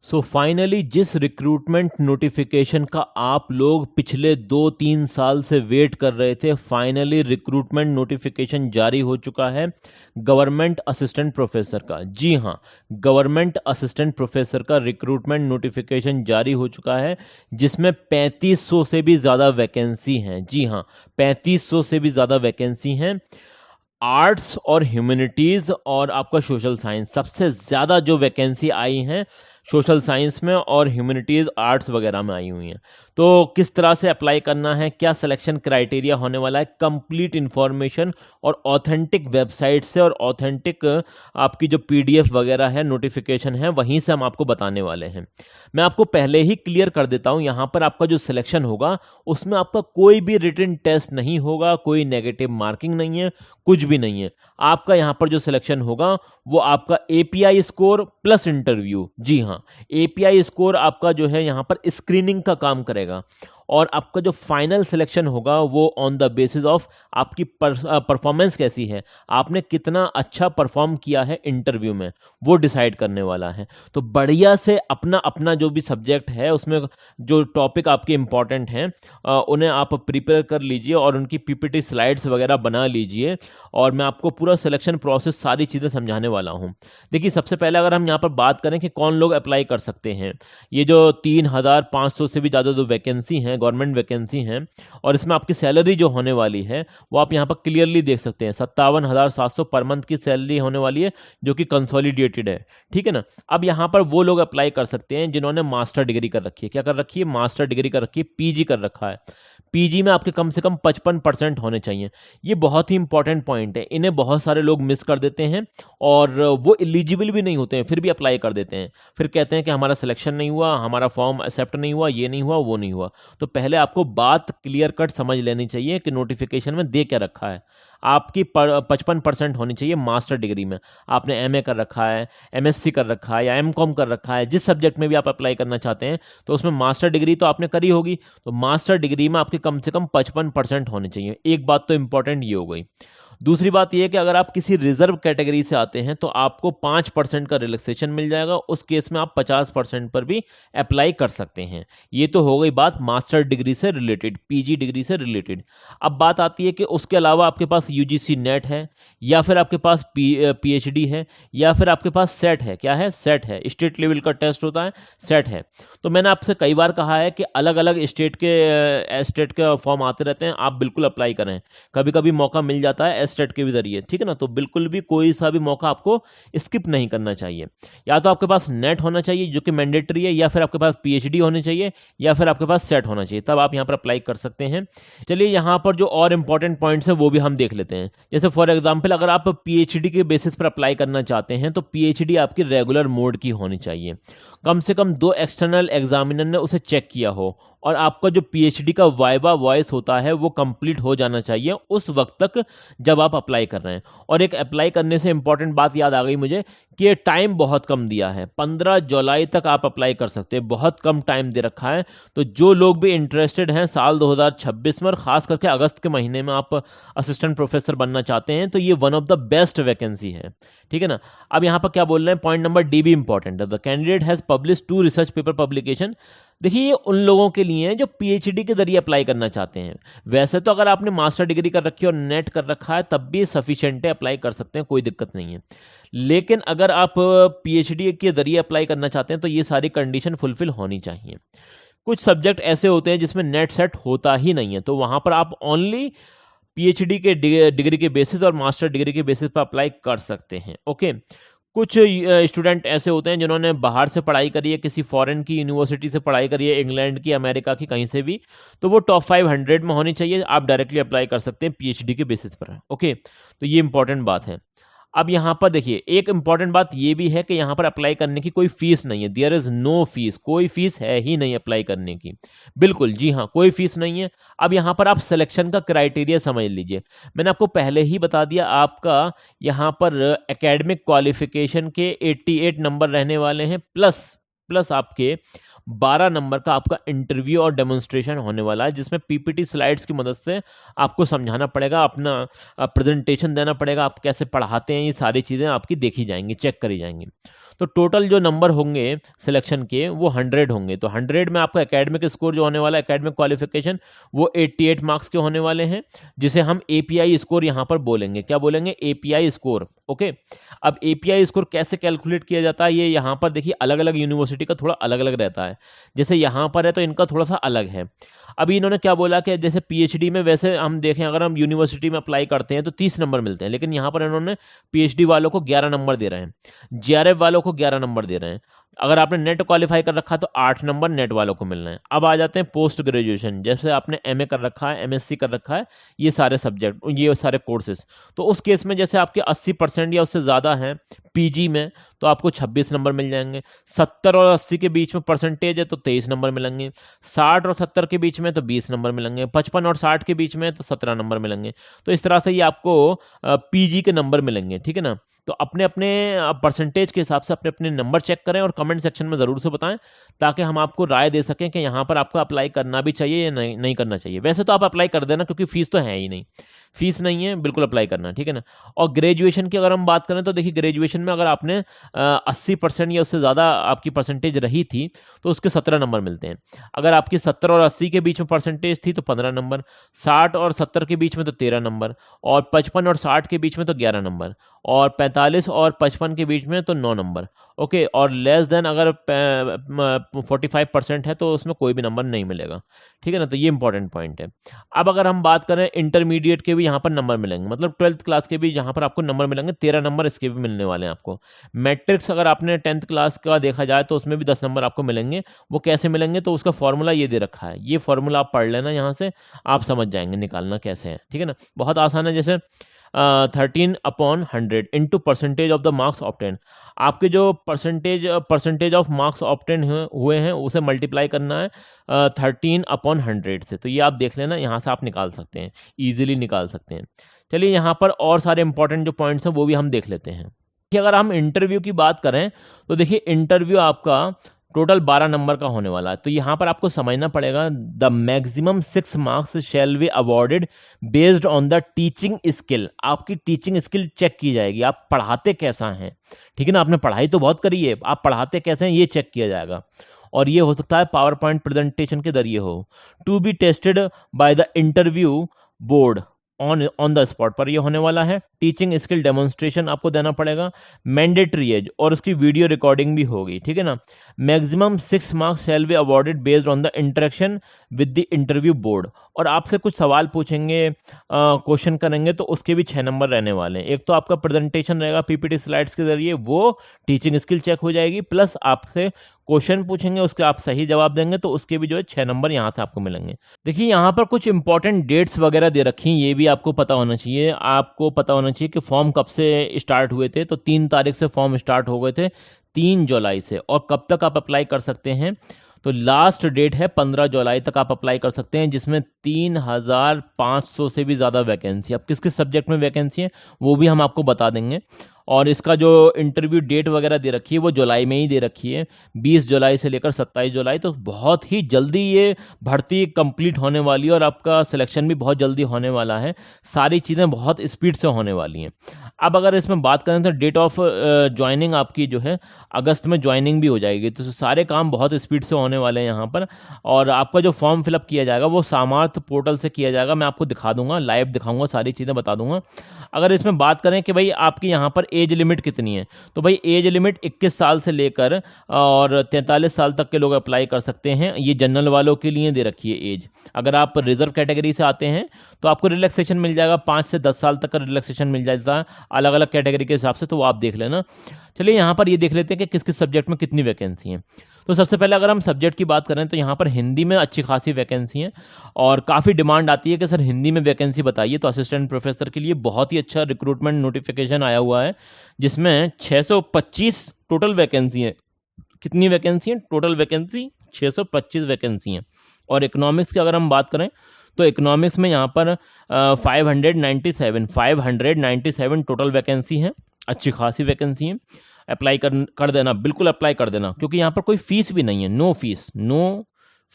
So finally जिस recruitment notification का आप लोग पिछले 2-3 साल से वेट कर रहे थे, फाइनली रिक्रूटमेंट नोटिफिकेशन जारी हो चुका है गवर्नमेंट असिस्टेंट प्रोफेसर का। जी हाँ, गवर्नमेंट असिस्टेंट प्रोफेसर का रिक्रूटमेंट नोटिफिकेशन जारी हो चुका है, जिसमें 3500 से भी ज़्यादा वैकेंसी हैं। जी हाँ, 3500 से भी ज़्यादा वैकेंसी हैं। आर्ट्स और ह्यूमैनिटीज़ और आपका सोशल साइंस, सबसे ज़्यादा जो वैकेंसी आई हैं सोशल साइंस में और ह्यूमैनिटीज़ आर्ट्स वगैरह में आई हुई हैं। तो किस तरह से अप्लाई करना है, क्या सिलेक्शन क्राइटेरिया होने वाला है, कंप्लीट इन्फॉर्मेशन और ऑथेंटिक वेबसाइट से और ऑथेंटिक आपकी जो पीडीएफ वगैरह है, नोटिफिकेशन है, वहीं से हम आपको बताने वाले हैं। मैं आपको पहले ही क्लियर कर देता हूं, यहाँ पर आपका जो सिलेक्शन होगा उसमें आपका कोई भी रिटन टेस्ट नहीं होगा, कोई नेगेटिव मार्किंग नहीं है, कुछ भी नहीं है। आपका यहाँ पर जो सिलेक्शन होगा वो आपका एपीआई स्कोर प्लस इंटरव्यू। जी हाँ, एपीआई स्कोर आपका जो है यहाँ पर स्क्रीनिंग का काम करेगा और आपका जो फाइनल सिलेक्शन होगा वो ऑन द बेसिस ऑफ आपकी परफॉर्मेंस कैसी है, आपने कितना अच्छा परफॉर्म किया है इंटरव्यू में, वो डिसाइड करने वाला है। तो बढ़िया से अपना अपना जो भी सब्जेक्ट है उसमें जो टॉपिक आपके इंपॉर्टेंट हैं उन्हें आप प्रिपेयर कर लीजिए और उनकी पीपीटी स्लाइड्स वगैरह बना लीजिए और मैं आपको पूरा सिलेक्शन प्रोसेस सारी चीज़ें समझाने वाला हूँ। देखिए, सबसे पहले अगर हम यहाँ पर बात करें कि कौन लोग अप्लाई कर सकते हैं, ये जो 3500 से भी ज़्यादा जो वैकेंसी हैं, गवर्नमेंट वैकेंसी हैं, और इसमें आपकी सैलरी जो होने वाली है वो आप यहाँ पर क्लियरली देख सकते हैं। 57,700 पर मंथ की सैलरी होने वाली है, जो कि कंसोलिडेटेड है। ठीक है ना। अब यहाँ पर वो लोग अप्लाई कर सकते हैं जिन्होंने मास्टर डिग्री कर रखी है। क्या कर रखी है? मास्टर डिग्री कर रखी है, पीजी कर रखा है। पीजी में आपके कम से कम 55% होने चाहिए। ये बहुत ही इंपॉर्टेंट पॉइंट है, इन्हें बहुत सारे लोग मिस कर देते हैं और वो एलिजिबल भी नहीं होते हैं, फिर भी अप्लाई कर देते हैं। फिर कहते हैं कि हमारा सिलेक्शन नहीं हुआ, हमारा फॉर्म एक्सेप्ट नहीं हुआ, ये नहीं हुआ, वो नहीं हुआ। तो पहले आपको बात क्लियर कट समझ लेनी चाहिए कि नोटिफिकेशन में दे क्या रखा है। आपकी 55% होनी चाहिए मास्टर डिग्री में। आपने एमए कर रखा है, एमएससी कर रखा है या एमकॉम कर रखा है, जिस सब्जेक्ट में भी आप अप्लाई करना चाहते हैं तो उसमें मास्टर डिग्री तो आपने करी होगी। तो मास्टर डिग्री में आपके कम से कम 55% होने चाहिए। एक बात तो इंपॉर्टेंट ये हो गई। दूसरी बात यह है कि अगर आप किसी रिजर्व कैटेगरी से आते हैं तो आपको 5% का रिलैक्सेशन मिल जाएगा। उस केस में आप 50% पर भी अप्लाई कर सकते हैं। ये तो हो गई बात मास्टर डिग्री से रिलेटेड, पीजी डिग्री से रिलेटेड। अब बात आती है कि उसके अलावा आपके पास यूजीसी नेट है या फिर आपके पास पीएचडी है या फिर आपके पास सेट है। क्या है? सेट है, स्टेट लेवल का टेस्ट होता है, सेट है। तो मैंने आपसे कई बार कहा है कि अलग अलग स्टेट के फॉर्म आते रहते हैं, आप बिल्कुल अप्लाई करें। कभी कभी मौका मिल जाता है एस्टेट के भी जरिए, ठीक है ना। तो बिल्कुल भी कोई सा भी मौका आपको स्किप नहीं करना चाहिए। या तो आपके पास नेट होना चाहिए जो कि मैंडेटरी है, या फिर आपके पास पीएचडी होनी चाहिए, या फिर आपके पास सेट होना चाहिए, तब आप यहाँ पर अप्लाई कर सकते हैं। चलिए, यहाँ पर जो और इंपॉर्टेंट पॉइंट्स हैं वो भी हम देख लेते हैं। जैसे फॉर एग्जाम्पल अगर आप पीएचडी के बेसिस पर अप्लाई करना चाहते हैं तो पीएचडी आपकी रेगुलर मोड की होनी चाहिए। कम से कम 2 एक्सटर्नल एग्जामिनर ने उसे चेक किया हो और आपका जो पीएचडी का वाइवा वॉइस होता है वो कंप्लीट हो जाना चाहिए उस वक्त तक जब आप अप्लाई कर रहे हैं। और एक अप्लाई करने से इंपॉर्टेंट बात याद आ गई मुझे कि टाइम बहुत कम दिया है, 15 जुलाई तक आप अप्लाई कर सकते हैं, बहुत कम टाइम दे रखा है। तो जो लोग भी इंटरेस्टेड हैं साल 2026 में और खास करके अगस्त के महीने में आप असिस्टेंट प्रोफेसर बनना चाहते हैं तो ये one of the best vacancy है। ठीक है ना। अब यहाँ पर क्या बोल रहे हैं, पॉइंट नंबर डी भी इंपॉर्टेंट है। The candidate has publish 2 research paper publication. देखिए, ये उन लोगों के लिए है जो पीएचडी के जरिए अप्लाई करना चाहते हैं। वैसे तो अगर आपने मास्टर डिग्री कर रखी है और नेट कर रखा है तब भी सफिशिएंट है, अप्लाई कर सकते हैं, कोई दिक्कत नहीं है। लेकिन अगर आप पीएचडी के जरिए अप्लाई करना चाहते हैं तो ये सारी कंडीशन फुलफिल होनी चाहिए। कुछ सब्जेक्ट ऐसे होते हैं जिसमें नेट सेट होता ही नहीं है, तो वहां पर आप ओनली पीएचडी के डिग्री के बेसिस और मास्टर डिग्री के बेसिस पर अप्लाई कर सकते हैं। ओके। कुछ स्टूडेंट ऐसे होते हैं जिन्होंने बाहर से पढ़ाई करी है, किसी फॉरेन की यूनिवर्सिटी से पढ़ाई करी है, इंग्लैंड की, अमेरिका की, कहीं से भी, तो वो टॉप 500 में होनी चाहिए। आप डायरेक्टली अप्लाई कर सकते हैं पीएचडी के बेसिस पर। ओके, तो ये इंपॉर्टेंट बात है। अब यहाँ पर देखिए, एक इंपॉर्टेंट बात ये भी है कि यहाँ पर अप्लाई करने की कोई फीस नहीं है। देयर इज नो फीस, कोई फीस है ही नहीं अप्लाई करने की, बिल्कुल, जी हाँ, कोई फीस नहीं है। अब यहाँ पर आप सिलेक्शन का क्राइटेरिया समझ लीजिए। मैंने आपको पहले ही बता दिया, आपका यहाँ पर एकेडमिक क्वालिफिकेशन के 88 नंबर रहने वाले हैं, प्लस प्लस आपके 12 नंबर का आपका इंटरव्यू और डेमोन्स्ट्रेशन होने वाला है, जिसमें पीपीटी स्लाइड्स की मदद से आपको समझाना पड़ेगा, अपना प्रेजेंटेशन देना पड़ेगा, आप कैसे पढ़ाते हैं, ये सारी चीज़ें आपकी देखी जाएंगी, चेक करी जाएंगी। तो टोटल जो नंबर होंगे सिलेक्शन के वो 100 होंगे। तो 100 में आपका एकेडमिक स्कोर जो होने वाला है, एकेडमिक क्वालिफिकेशन, वो 88 मार्क्स के होने वाले हैं, जिसे हम एपीआई स्कोर यहाँ पर बोलेंगे। क्या बोलेंगे? API score. ओके, अब एपीआई स्कोर कैसे कैलकुलेट किया जाता है, ये यहाँ पर देखिए अलग अलग यूनिवर्सिटी का थोड़ा अलग अलग रहता है। जैसे यहाँ पर है तो इनका थोड़ा सा अलग है। अभी इन्होंने क्या बोला कि जैसे पीएचडी में, वैसे हम देखें अगर हम यूनिवर्सिटी में अप्लाई करते हैं तो 30 नंबर मिलते हैं, लेकिन यहाँ पर इन्होंने पीएचडी वालों को 11 नंबर दे रहे हैं, जेआरएफ वालों को 11 नंबर दे रहे हैं। अगर आपने नेट क्वालिफाई कर रखा तो 8 नंबर नेट वालों को मिलना है। अब आ जाते हैं पोस्ट ग्रेजुएशन, जैसे आपने एमए कर रखा है, एमएससी कर रखा है, ये सारे सब्जेक्ट, ये सारे कोर्सेज, तो उस केस में जैसे आपके 80% या उससे ज़्यादा हैं पीजी में, तो आपको 26 नंबर मिल जाएंगे। 70 और 80 के बीच में परसेंटेज है तो 23 नंबर मिलेंगे। 60 और 70 के बीच में तो 20 नंबर मिलेंगे। 55 और 60 के बीच में तो 17 नंबर मिलेंगे। तो इस तरह से ये आपको पीजी के नंबर मिलेंगे, ठीक है ना। तो अपने अपने परसेंटेज के हिसाब से अपने अपने नंबर चेक करें और कमेंट सेक्शन में ज़रूर से बताएं, ताकि हम आपको राय दे सकें कि यहाँ पर आपको अप्लाई करना भी चाहिए या नहीं करना चाहिए। वैसे तो आप अप्लाई कर देना, क्योंकि फीस तो है ही नहीं, फीस नहीं है, बिल्कुल अप्लाई करना, ठीक है ना। और ग्रेजुएशन की अगर हम बात करें तो देखिए ग्रेजुएशन में अगर आपने 80% या उससे ज़्यादा आपकी परसेंटेज रही थी तो उसके 17 नंबर मिलते हैं। अगर आपकी 70 और 80 के बीच में परसेंटेज थी तो 15 नंबर, 60 और 70 के बीच में तो 13 नंबर, और 55 और 60 के बीच में तो 11 नंबर, और 45 और 55 के बीच में तो 9 नंबर। ओके, और लेस देन अगर 45% है तो उसमें कोई भी नंबर नहीं मिलेगा, ठीक है ना। तो ये इंपॉर्टेंट पॉइंट है। अब अगर हम बात करें इंटरमीडिएट के भी यहाँ पर नंबर मिलेंगे, मतलब 12th क्लास के भी यहाँ पर आपको नंबर मिलेंगे, 13 नंबर इसके भी मिलने वाले हैं आपको। मैट्रिक्स अगर आपने 10th क्लास का देखा जाए तो उसमें भी 10 नंबर आपको मिलेंगे। वो कैसे मिलेंगे, तो उसका फॉर्मूला ये दे रखा है, ये फॉर्मूला आप पढ़ लेना, यहाँ से आप समझ जाएंगे निकालना कैसे है, ठीक है ना। बहुत आसान है। जैसे 13/100 into percentage of the marks obtain, आपके जो परसेंटेज ऑफ मार्क्स ऑब्टेन हुए हैं उसे मल्टीप्लाई करना है 13/100 से। तो ये आप देख लेना, यहाँ से आप निकाल सकते हैं, ईजिली निकाल सकते हैं। चलिए यहाँ पर और सारे इंपॉर्टेंट जो पॉइंट्स हैं वो भी हम देख लेते हैं कि अगर हम इंटरव्यू की बात करें तो देखिए इंटरव्यू आपका टोटल 12 नंबर का होने वाला है। तो यहाँ पर आपको समझना पड़ेगा, the maximum 6 marks shall be awarded based on the teaching skill. आपकी टीचिंग स्किल चेक की जाएगी, आप पढ़ाते कैसा हैं, ठीक है ना। आपने पढ़ाई तो बहुत करी है, आप पढ़ाते कैसे हैं ये चेक किया जाएगा। और ये हो सकता है पावर पॉइंट प्रेजेंटेशन के जरिए हो। To be tested by the interview board on the spot पर ये होने वाला है। टीचिंग स्किल डेमोन्स्ट्रेशन आपको देना पड़ेगा, मैंडेटरी एज, और उसकी वीडियो रिकॉर्डिंग भी होगी, ठीक है ना। Maximum 6 marks shall be awarded based on the interaction with the interview board. और आपसे कुछ सवाल पूछेंगे, क्वेश्चन करेंगे, तो उसके भी 6 नंबर रहने वाले हैं। एक तो आपका प्रेजेंटेशन रहेगा पीपीटी स्लाइड्स के जरिए, वो टीचिंग स्किल चेक हो जाएगी, प्लस आपसे क्वेश्चन पूछेंगे, उसके आप सही जवाब देंगे तो उसके भी जो है 6 नंबर यहाँ से आपको मिलेंगे। देखिए यहाँ पर कुछ इंपॉर्टेंट डेट्स वगैरह दे रखी हैं, ये भी आपको पता होना चाहिए। आपको पता होना चाहिए कि फॉर्म कब से स्टार्ट हुए थे। तो 3 तारीख से फॉर्म स्टार्ट हो गए थे, 3 जुलाई से। और कब तक आप अप्लाई कर सकते हैं, तो लास्ट डेट है 15 जुलाई तक आप अप्लाई कर सकते हैं, जिसमें 3500 से भी ज़्यादा वैकेंसी। अब किस किस सब्जेक्ट में वैकेंसी है वो भी हम आपको बता देंगे। और इसका जो इंटरव्यू डेट वगैरह दे रखी है वो जुलाई में ही दे रखी है, 20 जुलाई से लेकर 27 जुलाई। तो बहुत ही जल्दी ये भर्ती कंप्लीट होने वाली है और आपका सिलेक्शन भी बहुत जल्दी होने वाला है। सारी चीज़ें बहुत स्पीड से होने वाली हैं। अब अगर इसमें बात करें तो डेट ऑफ ज्वाइनिंग आपकी जो है अगस्त में ज्वाइनिंग भी हो जाएगी। तो सारे काम बहुत स्पीड से होने वाले हैं यहाँ पर। और आपका जो फॉर्म फिलअप किया जाएगा वो सामर्थ पोर्टल से किया जाएगा। मैं आपको दिखा दूंगा, लाइव दिखाऊंगा, सारी चीज़ें बता दूंगा। अगर इसमें बात करें कि भाई आपकी यहाँ पर एज लिमिट कितनी है, तो भाई एज लिमिट 21 साल से लेकर और 43 साल तक के लोग अप्लाई कर सकते हैं। ये जनरल वालों के लिए दे रखी है एज। अगर आप रिजर्व कैटेगरी से आते हैं तो आपको रिलैक्सेशन मिल जाएगा, 5 से 10 साल तक का रिलैक्सेशन मिल जाएगा अलग अलग कैटेगरी के हिसाब से, तो वो आप देख लेना। चलिए यहाँ पर ये देख लेते हैं कि किस किस सब्जेक्ट में कितनी वैकेंसी है। तो सबसे पहले अगर हम सब्जेक्ट की बात करें तो यहाँ पर हिंदी में अच्छी खासी वैकेंसी है और काफ़ी डिमांड आती है कि सर हिंदी में वैकेंसी बताइए। तो असिस्टेंट प्रोफेसर के लिए बहुत ही अच्छा रिक्रूटमेंट नोटिफिकेशन आया हुआ है, जिसमें 625 टोटल वैकेंसी है। कितनी वैकेंसी है? टोटल वैकेंसी 625 वैकेंसी है। और इकोनॉमिक्स की अगर हम बात करें तो इकोनॉमिक्स में यहाँ पर 597 टोटल वैकेंसी है। अच्छी खासी वैकेंसी है। अप्लाई कर देना, बिल्कुल अप्लाई कर देना, क्योंकि यहाँ पर कोई फीस भी नहीं है, नो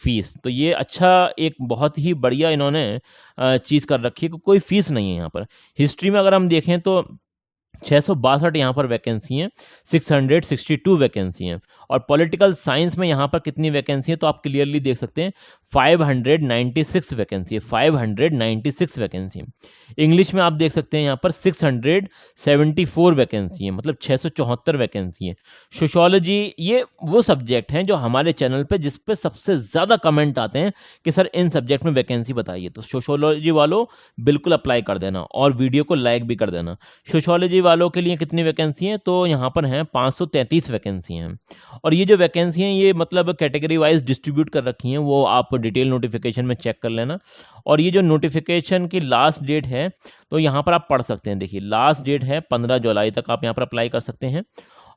फीस। तो ये अच्छा, एक बहुत ही बढ़िया इन्होंने चीज़ कर रखी है कि कोई फीस नहीं है यहाँ पर। हिस्ट्री में अगर हम देखें तो 662 यहाँ पर वैकेंसी हैं, 662 वैकेंसी हैं। और पॉलिटिकल साइंस में यहाँ पर कितनी वैकेंसी है तो आप क्लियरली देख सकते हैं 596 वैकेंसी है, 596 वैकेंसी। इंग्लिश में आप देख सकते हैं यहाँ पर 674 वैकेंसी है, मतलब 674 वैकेंसी है। सोशियोलॉजी ये वो सब्जेक्ट हैं जो हमारे चैनल पे जिस पे सबसे ज़्यादा कमेंट आते हैं कि सर इन सब्जेक्ट में वैकेंसी बताइए, तो सोशियोलॉजी वालों बिल्कुल अप्लाई कर देना और वीडियो को लाइक भी कर देना। सोशियोलॉजी वालों के लिए कितनी वैकेंसी हैं तो यहाँ पर हैं 533 वैकेंसी हैं। और ये जो वैकेंसी हैं ये मतलब कैटेगरी वाइज डिस्ट्रीब्यूट कर रखी हैं, वो आप डिटेल नोटिफिकेशन में चेक कर लेना। और ये जो नोटिफिकेशन की लास्ट डेट है तो यहाँ पर आप पढ़ सकते हैं, देखिए लास्ट डेट है 15 जुलाई तक आप यहाँ पर अप्लाई कर सकते हैं।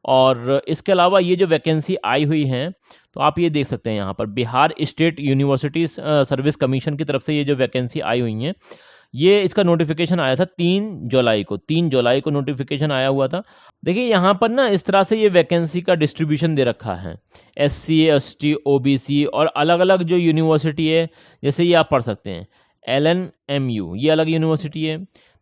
और इसके अलावा ये जो वैकेंसी आई हुई हैं तो आप ये देख सकते हैं यहाँ पर Bihar state university service commission की तरफ से ये जो वैकेंसी आई हुई हैं, ये इसका नोटिफिकेशन आया था 3 जुलाई को, 3 जुलाई को नोटिफिकेशन आया हुआ था। देखिए यहाँ पर ना इस तरह से ये वैकेंसी का डिस्ट्रीब्यूशन दे रखा है, SC ST OBC और अलग अलग जो यूनिवर्सिटी है, जैसे ये आप पढ़ सकते हैं LNMU ये अलग यूनिवर्सिटी है,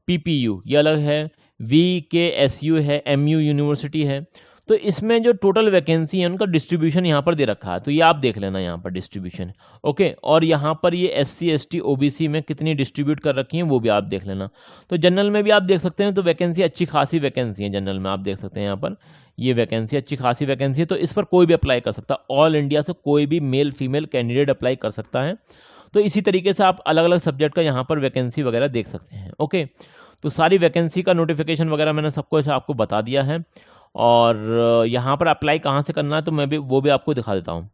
PPU ये अलग है, VKSU है, MU यूनिवर्सिटी है। तो इसमें जो टोटल वैकेंसी है उनका डिस्ट्रीब्यूशन यहाँ पर दे रखा है, तो ये आप देख लेना यहाँ पर डिस्ट्रीब्यूशन। ओके, और यहाँ पर ये SC ST OBC में कितनी डिस्ट्रीब्यूट कर रखी हैं वो भी आप देख लेना। तो जनरल में भी आप देख सकते हैं, तो वैकेंसी अच्छी खासी वैकेंसी है जनरल में, आप देख सकते हैं यहाँ पर ये वैकेंसी अच्छी खासी वैकेंसी है, तो इस पर कोई भी अप्लाई कर सकता है, ऑल इंडिया से कोई भी मेल फीमेल कैंडिडेट अप्लाई कर सकता है। तो इसी तरीके से आप अलग अलग सब्जेक्ट का यहाँ पर वैकेंसी वगैरह देख सकते हैं। ओके, तो सारी वैकेंसी का नोटिफिकेशन वगैरह मैंने सब कुछ आपको बता दिया है। और यहाँ पर अप्लाई कहाँ से करना है तो मैं भी वो भी आपको दिखा देता हूँ।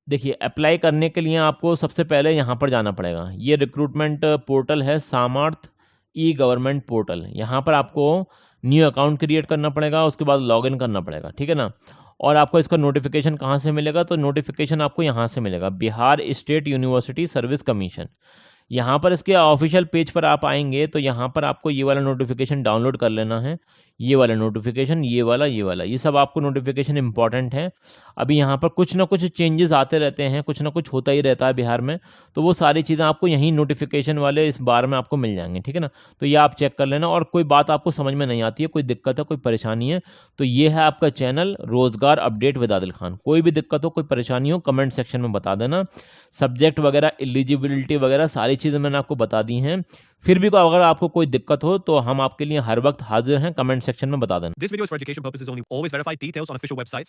देखिए अप्लाई करने के लिए आपको सबसे पहले यहाँ पर जाना पड़ेगा, ये रिक्रूटमेंट पोर्टल है सामर्थ ई गवर्नमेंट पोर्टल। यहाँ पर आपको न्यू अकाउंट क्रिएट करना पड़ेगा, उसके बाद लॉगिन करना पड़ेगा, ठीक है ना। और आपको इसका नोटिफिकेशन कहाँ से मिलेगा तो नोटिफिकेशन आपको यहाँ से मिलेगा, Bihar state university service commission. यहाँ पर इसके ऑफिशियल पेज पर आप आएंगे तो यहाँ पर आपको ये वाला नोटिफिकेशन डाउनलोड कर लेना है, ये वाला नोटिफिकेशन, ये वाला ये सब आपको नोटिफिकेशन इंपॉर्टेंट है। अभी यहाँ पर कुछ ना कुछ चेंजेस आते रहते हैं, कुछ ना कुछ होता ही रहता है बिहार में, तो वो सारी चीज़ें आपको यहीं नोटिफिकेशन वाले इस बार में आपको मिल जाएंगे, ठीक है ना। तो ये आप चेक कर लेना, और कोई बात आपको समझ में नहीं आती है, कोई दिक्कत है, कोई परेशानी है, तो ये है आपका चैनल रोजगार अपडेट विद आदिल खान। कोई भी दिक्कत हो, कोई परेशानी हो, कमेंट सेक्शन में बता देना। सब्जेक्ट वगैरह, एलिजिबिलिटी वगैरह सारी चीज़ें मैंने आपको बता दी हैं। फिर भी अगर आपको कोई दिक्कत हो तो हम आपके लिए हर वक्त हाजिर हैं, कमेंट सेक्शन में बता देना। This video is for education purposes only. Always verify details on official websites.